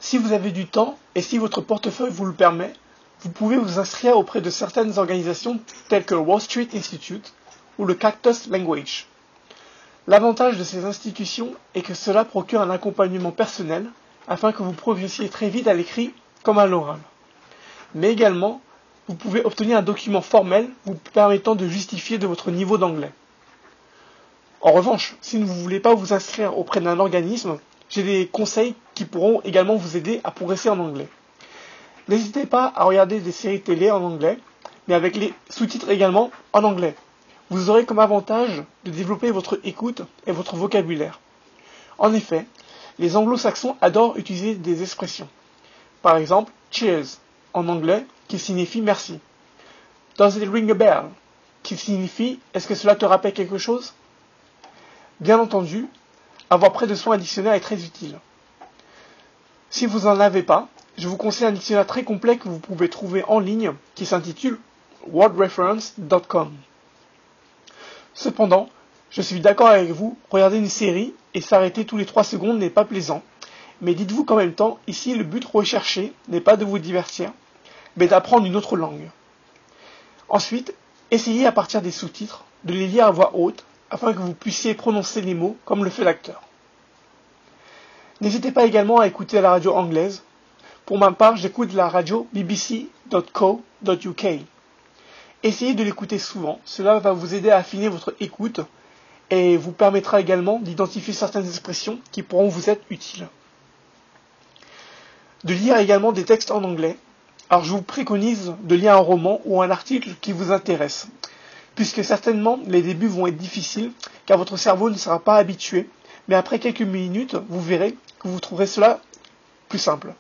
Si vous avez du temps et si votre portefeuille vous le permet, vous pouvez vous inscrire auprès de certaines organisations telles que le Wall Street Institute ou le Cactus Language. L'avantage de ces institutions est que cela procure un accompagnement personnel afin que vous progressiez très vite à l'écrit comme à l'oral. Mais également, vous pouvez obtenir un document formel vous permettant de justifier de votre niveau d'anglais. En revanche, si vous ne voulez pas vous inscrire auprès d'un organisme, j'ai des conseils qui pourront également vous aider à progresser en anglais. N'hésitez pas à regarder des séries télé en anglais, mais avec les sous-titres également en anglais. Vous aurez comme avantage de développer votre écoute et votre vocabulaire. En effet, les anglo-saxons adorent utiliser des expressions. Par exemple, cheers en anglais, qui signifie merci. Does it ring a bell, qui signifie est-ce que cela te rappelle quelque chose? Bien entendu, avoir près de soi un dictionnaire est très utile. Si vous n'en avez pas, je vous conseille un dictionnaire très complet que vous pouvez trouver en ligne qui s'intitule wordreference.com. Cependant, je suis d'accord avec vous, regarder une série et s'arrêter tous les 3 secondes n'est pas plaisant, mais dites-vous qu'en même temps, ici le but recherché n'est pas de vous divertir, mais d'apprendre une autre langue. Ensuite, essayez à partir des sous-titres de les lire à voix haute afin que vous puissiez prononcer les mots comme le fait l'acteur. N'hésitez pas également à écouter la radio anglaise. Pour ma part, j'écoute la radio bbc.co.uk. Essayez de l'écouter souvent, cela va vous aider à affiner votre écoute et vous permettra également d'identifier certaines expressions qui pourront vous être utiles. De lire également des textes en anglais. Alors je vous préconise de lire un roman ou un article qui vous intéresse, puisque certainement les débuts vont être difficiles, car votre cerveau ne sera pas habitué, mais après quelques minutes, vous verrez que vous trouverez cela plus simple.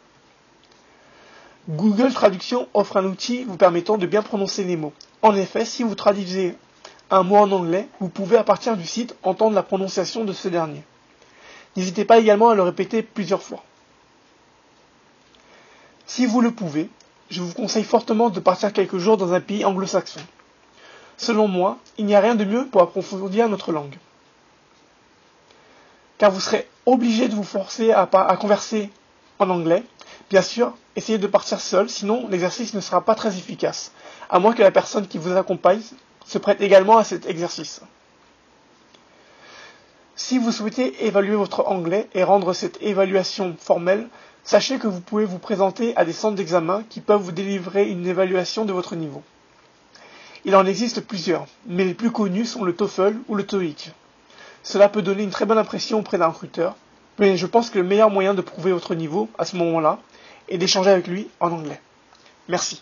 Google Traduction offre un outil vous permettant de bien prononcer les mots. En effet, si vous traduisez un mot en anglais, vous pouvez à partir du site entendre la prononciation de ce dernier. N'hésitez pas également à le répéter plusieurs fois. Si vous le pouvez, je vous conseille fortement de partir quelques jours dans un pays anglo-saxon. Selon moi, il n'y a rien de mieux pour approfondir notre langue. Car vous serez obligé de vous forcer à converser en anglais. Bien sûr, essayez de partir seul, sinon l'exercice ne sera pas très efficace, à moins que la personne qui vous accompagne se prête également à cet exercice. Si vous souhaitez évaluer votre anglais et rendre cette évaluation formelle, sachez que vous pouvez vous présenter à des centres d'examen qui peuvent vous délivrer une évaluation de votre niveau. Il en existe plusieurs, mais les plus connus sont le TOEFL ou le TOEIC. Cela peut donner une très bonne impression auprès d'un recruteur, mais je pense que le meilleur moyen de prouver votre niveau à ce moment-là est d'échanger avec lui en anglais. Merci.